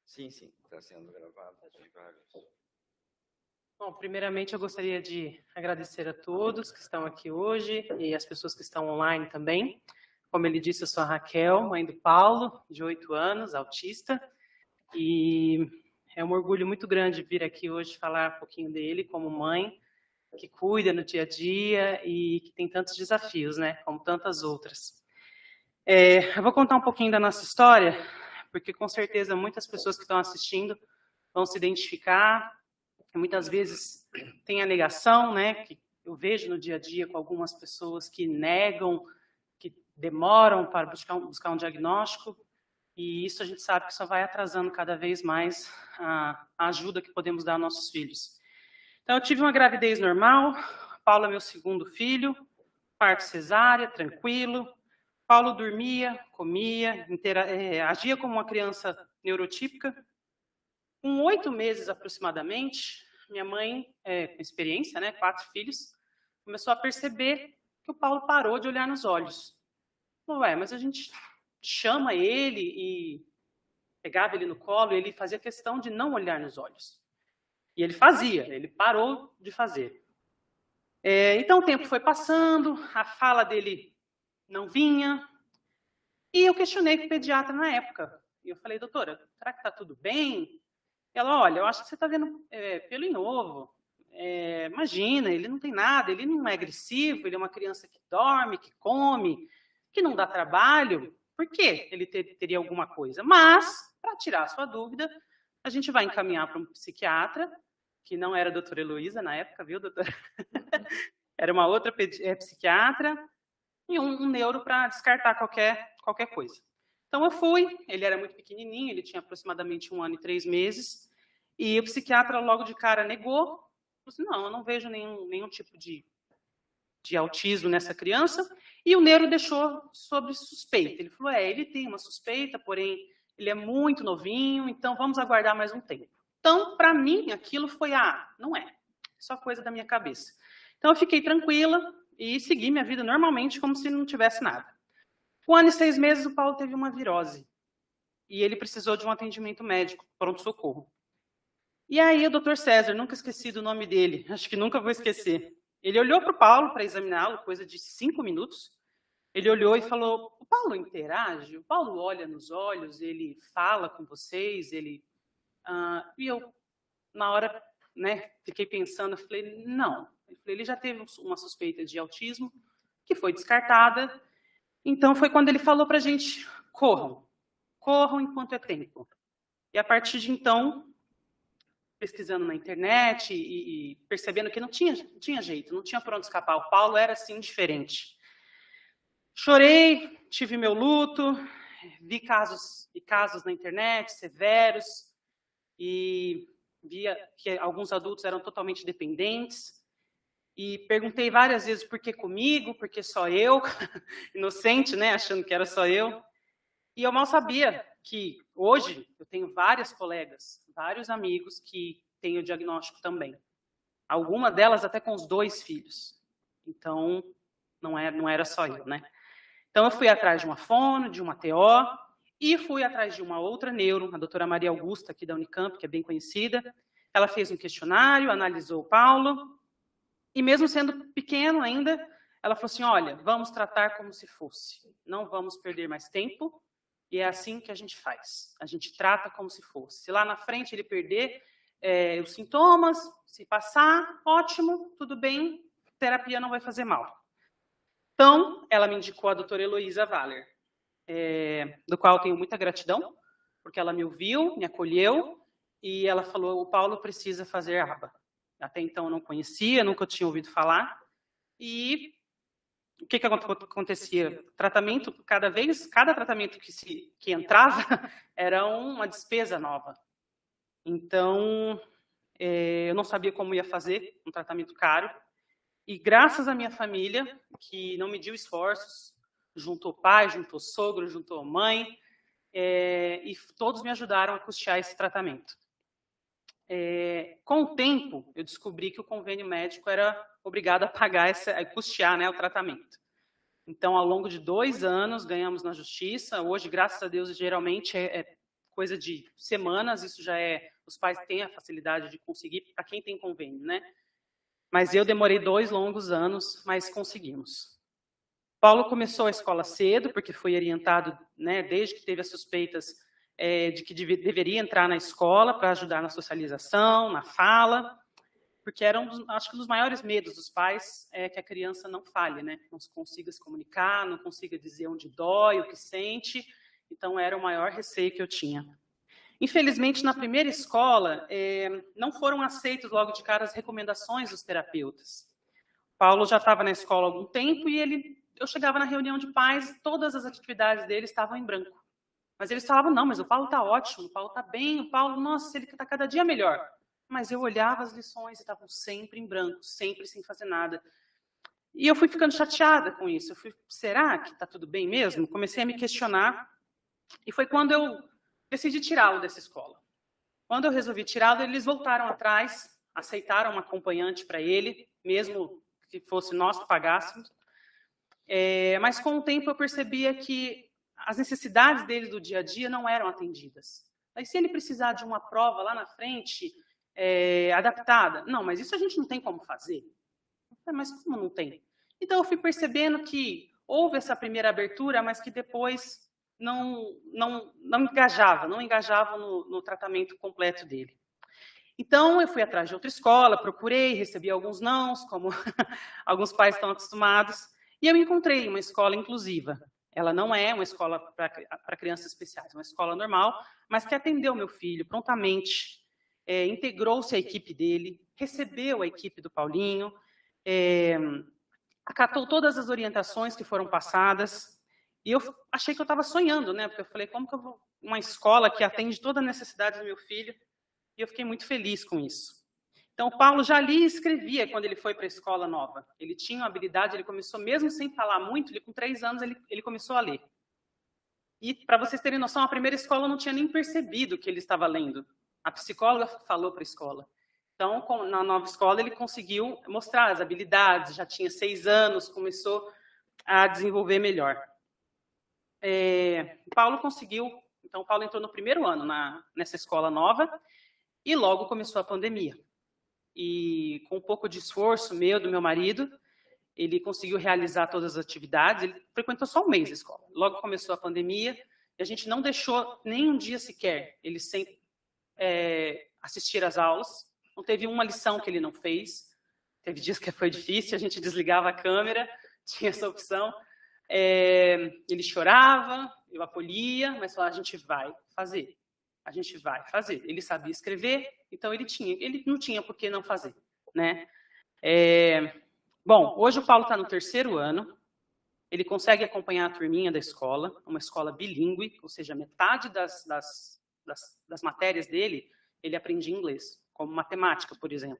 Sim, está sendo gravado. Bom, primeiramente eu gostaria de agradecer a todos que estão aqui hoje e as pessoas que estão online também. Como ele disse, eu sou a Raquel, mãe do Paulo, de 8 anos, autista, e é um orgulho muito grande vir aqui hoje falar um pouquinho dele como mãe, que cuida no dia a dia e que tem tantos desafios, né, como tantas outras. Eu vou contar um pouquinho da nossa história, porque com certeza muitas pessoas que estão assistindo vão se identificar. Muitas vezes tem a negação, né, que eu vejo no dia a dia com algumas pessoas que negam, que demoram para buscar um diagnóstico, e isso a gente sabe que só vai atrasando cada vez mais a ajuda que podemos dar aos nossos filhos. Então, eu tive uma gravidez normal, Paulo é meu segundo filho, parto cesárea, tranquilo. Paulo dormia, comia, agia como uma criança neurotípica. Com 8 meses aproximadamente, minha mãe, com experiência, né, 4 filhos, começou a perceber que o Paulo parou de olhar nos olhos. Falou, mas a gente chama ele e pegava ele no colo e ele fazia questão de não olhar nos olhos. E ele fazia, ele parou de fazer. Então o tempo foi passando, a fala dele não vinha, e eu questionei com o pediatra na época. E eu falei, doutora, será que está tudo bem? Ela, olha, eu acho que você está vendo pelo em ovo. Imagina, ele não tem nada, ele não é agressivo, ele é uma criança que dorme, que come, que não dá trabalho. Por que ele teria alguma coisa? Mas, para tirar a sua dúvida, a gente vai encaminhar para um psiquiatra, que não era a doutora Heloísa na época, viu, doutora? Era uma outra psiquiatra, e um neuro para descartar qualquer coisa. Então eu fui, ele era muito pequenininho, ele tinha aproximadamente 1 ano e 3 meses, e o psiquiatra logo de cara negou, falou assim, não, eu não vejo nenhum tipo de autismo nessa criança, e o neuro deixou sobre suspeita. Ele falou, ele tem uma suspeita, porém ele é muito novinho, então vamos aguardar mais um tempo. Então, para mim, aquilo foi, não é, só coisa da minha cabeça. Então eu fiquei tranquila e segui minha vida normalmente, como se não tivesse nada. Com 1 ano e 6 meses, o Paulo teve uma virose. E ele precisou de um atendimento médico, pronto-socorro. E aí, o doutor César, nunca esqueci do nome dele, acho que nunca vou esquecer. Ele olhou para o Paulo para examiná-lo, coisa de 5 minutos. Ele olhou e falou, o Paulo interage? O Paulo olha nos olhos, ele fala com vocês, ele... E eu, na hora, né, fiquei pensando, falei, não. Ele já teve uma suspeita de autismo, que foi descartada. Então, foi quando ele falou para a gente, corram enquanto é tempo. E a partir de então, pesquisando na internet e percebendo que não tinha jeito, não tinha por onde escapar. O Paulo era, assim, diferente. Chorei, tive meu luto, vi casos na internet, severos, e via que alguns adultos eram totalmente dependentes. E perguntei várias vezes por que comigo, por que só eu, inocente, né, achando que era só eu. E eu mal sabia que hoje eu tenho várias colegas, vários amigos que têm o diagnóstico também. Alguma delas até com os 2 filhos. Então, não era só eu, né? Então, eu fui atrás de uma fono, de uma TO, e fui atrás de uma outra neuro, a doutora Maria Augusta, aqui da Unicamp, que é bem conhecida. Ela fez um questionário, analisou o Paulo, e mesmo sendo pequeno ainda, ela falou assim, olha, vamos tratar como se fosse. Não vamos perder mais tempo, e é assim que a gente faz. A gente trata como se fosse. Se lá na frente ele perder os sintomas, se passar, ótimo, tudo bem, terapia não vai fazer mal. Então, ela me indicou a doutora Heloísa Valer, do qual eu tenho muita gratidão, porque ela me ouviu, me acolheu, e ela falou, o Paulo precisa fazer ABA. Até então eu não conhecia, nunca tinha ouvido falar. E o que acontecia? Tratamento, cada tratamento que entrava era uma despesa nova. Então, eu não sabia como ia fazer um tratamento caro. E graças à minha família, que não mediu esforços, juntou pai, juntou sogro, juntou mãe, e todos me ajudaram a custear esse tratamento. Com o tempo, eu descobri que o convênio médico era obrigado a pagar, a custear, né, o tratamento. Então, ao longo de 2 anos, ganhamos na justiça. Hoje, graças a Deus, geralmente é coisa de semanas. Isso já os pais têm a facilidade de conseguir, para quem tem convênio, né? Mas eu demorei 2 longos anos, mas conseguimos. Paulo começou a escola cedo, porque foi orientado, né, desde que teve as suspeitas de que deveria entrar na escola para ajudar na socialização, na fala, porque era acho que um dos maiores medos dos pais é que a criança não fale, né? Não consiga se comunicar, não consiga dizer onde dói, o que sente. Então, era o maior receio que eu tinha. Infelizmente, na primeira escola, não foram aceitos logo de cara as recomendações dos terapeutas. Paulo já estava na escola há algum tempo e eu chegava na reunião de pais, todas as atividades dele estavam em branco. Mas eles falavam, não, mas o Paulo está ótimo, o Paulo está bem, o Paulo, nossa, ele está cada dia melhor. Mas eu olhava as lições e estavam sempre em branco, sempre sem fazer nada. E eu fui ficando chateada com isso. Será que está tudo bem mesmo? Comecei a me questionar. E foi quando eu decidi tirá-lo dessa escola. Quando eu resolvi tirá-lo, eles voltaram atrás, aceitaram uma acompanhante para ele, mesmo que fosse nós que pagássemos. Mas com o tempo eu percebia que as necessidades dele do dia a dia não eram atendidas. Aí, se ele precisar de uma prova lá na frente, adaptada, não, mas isso a gente não tem como fazer. Mas como não tem? Então eu fui percebendo que houve essa primeira abertura, mas que depois não engajava no tratamento completo dele. Então eu fui atrás de outra escola, procurei, recebi alguns nãos, como alguns pais estão acostumados, e eu encontrei uma escola inclusiva. Ela não é uma escola para crianças especiais, é uma escola normal, mas que atendeu meu filho prontamente, integrou-se à equipe dele, recebeu a equipe do Paulinho, acatou todas as orientações que foram passadas, e eu achei que eu estava sonhando, né? Porque eu falei, como que eu vou uma escola que atende toda a necessidade do meu filho? E eu fiquei muito feliz com isso. Então, o Paulo já lia e escrevia quando ele foi para a escola nova. Ele tinha uma habilidade, ele começou, mesmo sem falar muito, com 3 anos ele começou a ler. E, para vocês terem noção, a primeira escola eu não tinha nem percebido que ele estava lendo. A psicóloga falou para a escola. Então, na nova escola, ele conseguiu mostrar as habilidades, já tinha 6 anos, começou a desenvolver melhor. Paulo conseguiu, então, Paulo entrou no primeiro ano nessa escola nova e logo começou a pandemia. E com um pouco de esforço do meu marido, ele conseguiu realizar todas as atividades, ele frequentou só 1 mês a escola. Logo começou a pandemia e a gente não deixou nem um dia sequer ele sem assistir às aulas. Não teve uma lição que ele não fez. Teve dias que foi difícil, a gente desligava a câmera, tinha essa opção. Ele chorava, eu acolhia, mas falava, a gente vai fazer. A gente vai fazer. Ele sabia escrever, então ele não tinha por que não fazer, né? Bom, hoje o Paulo está no 3º ano, ele consegue acompanhar a turminha da escola, uma escola bilíngue, ou seja, metade das matérias dele, ele aprende inglês, como matemática, por exemplo.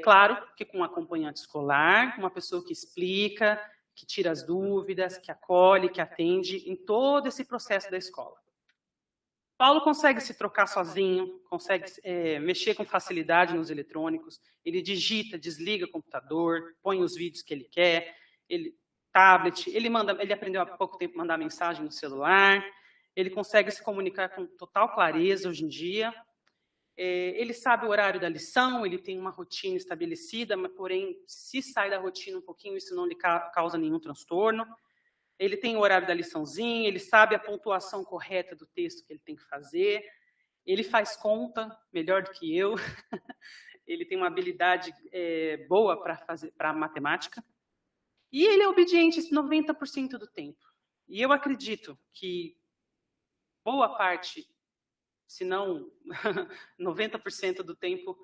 Claro que com um acompanhante escolar, uma pessoa que explica, que tira as dúvidas, que acolhe, que atende em todo esse processo da escola. Paulo consegue se trocar sozinho, consegue mexer com facilidade nos eletrônicos, ele digita, desliga o computador, põe os vídeos que ele quer, tablet, ele aprendeu há pouco tempo a mandar mensagem no celular, ele consegue se comunicar com total clareza hoje em dia, ele sabe o horário da lição, ele tem uma rotina estabelecida, mas, porém, se sai da rotina um pouquinho, isso não lhe causa nenhum transtorno. Ele tem o horário da liçãozinha, ele sabe a pontuação correta do texto que ele tem que fazer, ele faz conta melhor do que eu, ele tem uma habilidade boa para matemática, e ele é obediente 90% do tempo. E eu acredito que boa parte, se não 90% do tempo,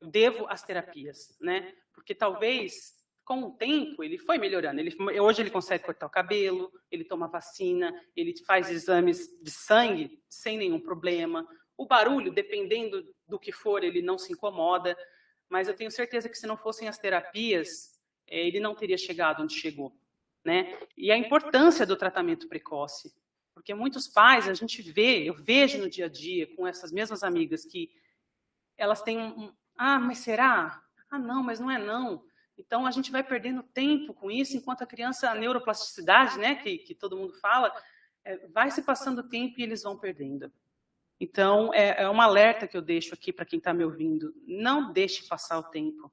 devo às terapias, né? Porque talvez com o tempo, ele foi melhorando. Hoje ele consegue cortar o cabelo, ele toma vacina, ele faz exames de sangue sem nenhum problema. O barulho, dependendo do que for, ele não se incomoda. Mas eu tenho certeza que se não fossem as terapias, ele não teria chegado onde chegou, né? E a importância do tratamento precoce. Porque muitos pais, eu vejo no dia a dia, com essas mesmas amigas, que elas têm mas será? Não, mas não é não. Então, a gente vai perdendo tempo com isso, enquanto a criança, a neuroplasticidade, né, que todo mundo fala, vai se passando o tempo e eles vão perdendo. Então, é um alerta que eu deixo aqui para quem está me ouvindo. Não deixe passar o tempo.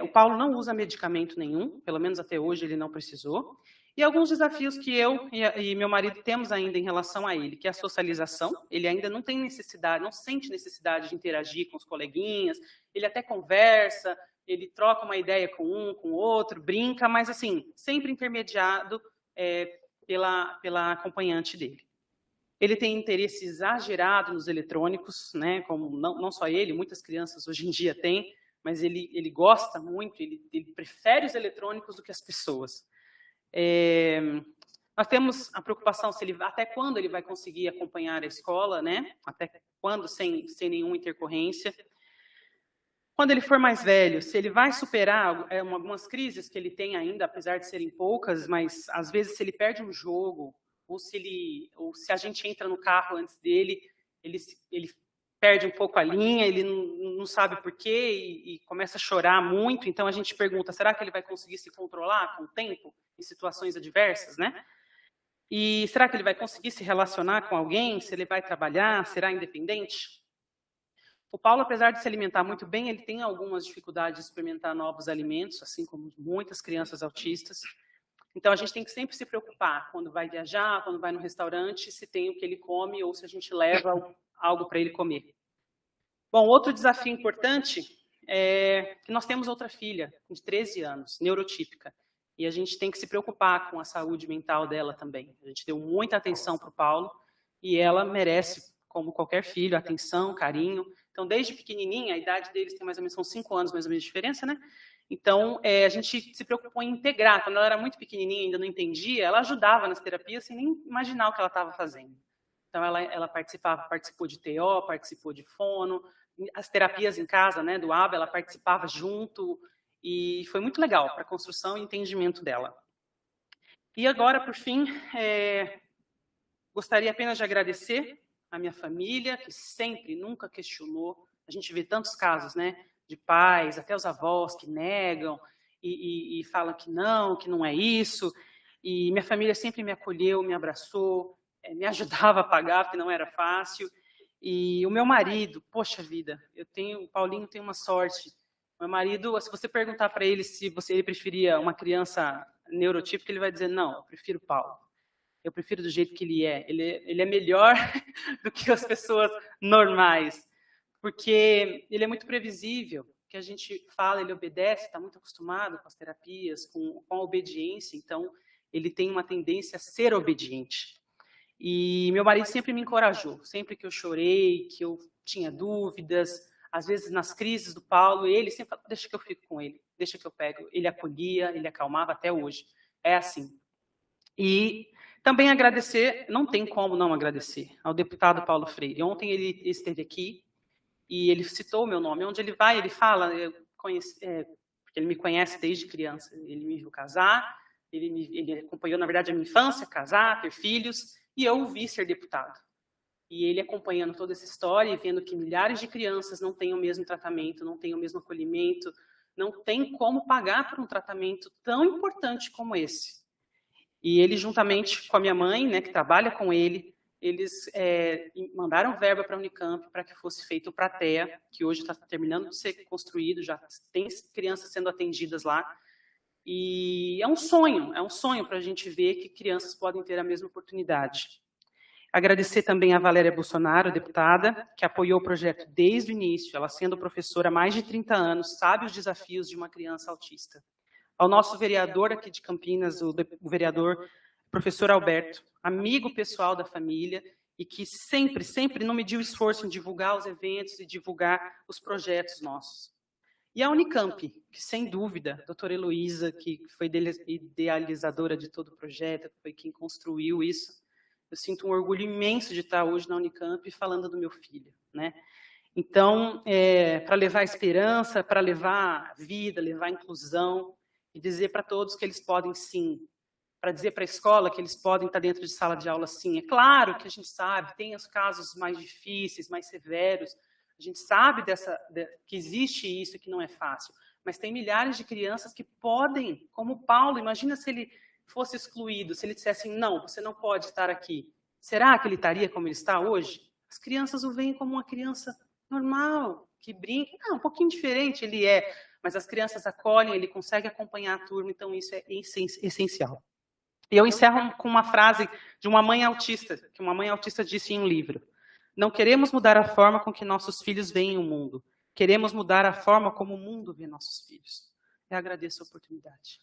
O Paulo não usa medicamento nenhum, pelo menos até hoje ele não precisou. E alguns desafios que eu e meu marido temos ainda em relação a ele, que é a socialização. Ele ainda não tem necessidade, não sente necessidade de interagir com os coleguinhas. Ele até conversa, ele troca uma ideia com um, com o outro, brinca, mas assim, sempre intermediado pela acompanhante dele. Ele tem interesse exagerado nos eletrônicos, né? Como não só ele, muitas crianças hoje em dia têm, mas ele gosta muito, ele prefere os eletrônicos do que as pessoas. Nós temos a preocupação até quando ele vai conseguir acompanhar a escola, né? Até quando sem nenhuma intercorrência. Quando ele for mais velho, se ele vai superar algumas crises que ele tem ainda, apesar de serem poucas, mas às vezes se ele perde um jogo, ou se a gente entra no carro antes dele, ele perde um pouco a linha, ele não sabe por quê e começa a chorar muito. Então a gente pergunta, será que ele vai conseguir se controlar com o tempo em situações adversas, né? E será que ele vai conseguir se relacionar com alguém? Se ele vai trabalhar? Será independente? O Paulo, apesar de se alimentar muito bem, ele tem algumas dificuldades de experimentar novos alimentos, assim como muitas crianças autistas. Então, a gente tem que sempre se preocupar quando vai viajar, quando vai no restaurante, se tem o que ele come ou se a gente leva algo para ele comer. Bom, outro desafio importante é que nós temos outra filha, de 13 anos, neurotípica, e a gente tem que se preocupar com a saúde mental dela também. A gente deu muita atenção para o Paulo e ela merece, como qualquer filho, atenção, carinho. Então, desde pequenininha, a idade deles tem mais ou menos, são 5 anos mais ou menos de diferença, né? Então, a gente se preocupou em integrar. Quando ela era muito pequenininha, ainda não entendia, ela ajudava nas terapias sem nem imaginar o que ela estava fazendo. Então, ela participou de TO, participou de fono, as terapias em casa, né, do ABA, ela participava junto, e foi muito legal para a construção e entendimento dela. E agora, por fim, gostaria apenas de agradecer a minha família, que sempre, nunca questionou. A gente vê tantos casos, né, de pais, até os avós que negam e falam que não é isso. E minha família sempre me acolheu, me abraçou, me ajudava a pagar, porque não era fácil. E o meu marido, poxa vida, o Paulinho tem uma sorte. Meu marido, se você perguntar para ele se ele preferia uma criança neurotípica, ele vai dizer, não, eu prefiro o Paulo. Eu prefiro do jeito que ele é. Ele é melhor do que as pessoas normais, porque ele é muito previsível. O que a gente fala, ele obedece, está muito acostumado com as terapias, com a obediência, então ele tem uma tendência a ser obediente. E meu marido sempre me encorajou, sempre que eu chorei, que eu tinha dúvidas, às vezes nas crises do Paulo, ele sempre falava, deixa que eu fico com ele, deixa que eu pego. Ele acolhia, ele acalmava até hoje. É assim. E também agradecer, não tem como não agradecer, ao deputado Paulo Freire. Ontem ele esteve aqui e ele citou o meu nome. Onde ele vai, ele fala, porque ele me conhece desde criança. Ele me viu casar, ele acompanhou, na verdade, a minha infância, casar, ter filhos, e eu o vi ser deputado. E ele acompanhando toda essa história e vendo que milhares de crianças não têm o mesmo tratamento, não têm o mesmo acolhimento, não tem como pagar por um tratamento tão importante como esse. E ele, juntamente com a minha mãe, né, que trabalha com ele, eles mandaram verba para a Unicamp para que fosse feito o Pratea, que hoje está terminando de ser construído, já tem crianças sendo atendidas lá. E é um sonho para a gente ver que crianças podem ter a mesma oportunidade. Agradecer também a Valéria Bolsonaro, deputada, que apoiou o projeto desde o início, ela sendo professora há mais de 30 anos, sabe os desafios de uma criança autista. Ao nosso vereador aqui de Campinas, o vereador professor Alberto, amigo pessoal da família, e que sempre não mediu esforço em divulgar os eventos e divulgar os projetos nossos. E a Unicamp, que sem dúvida, a doutora Heloísa, que foi idealizadora de todo o projeto, que foi quem construiu isso, eu sinto um orgulho imenso de estar hoje na Unicamp falando do meu filho, né? Então, para levar esperança, para levar vida, levar inclusão, e dizer para todos que eles podem sim, para dizer para a escola que eles podem estar dentro de sala de aula sim. É claro que a gente sabe, tem os casos mais difíceis, mais severos, a gente sabe que existe isso e que não é fácil, mas tem milhares de crianças que podem, como Paulo, imagina se ele fosse excluído, se ele dissesse, não, você não pode estar aqui. Será que ele estaria como ele está hoje? As crianças o veem como uma criança normal, que brinca. Um pouquinho diferente ele é, mas as crianças acolhem, ele consegue acompanhar a turma, então isso é essencial. E eu encerro com uma frase de uma mãe autista, que uma mãe autista disse em um livro. Não queremos mudar a forma com que nossos filhos veem o mundo. Queremos mudar a forma como o mundo vê nossos filhos. Eu agradeço a oportunidade.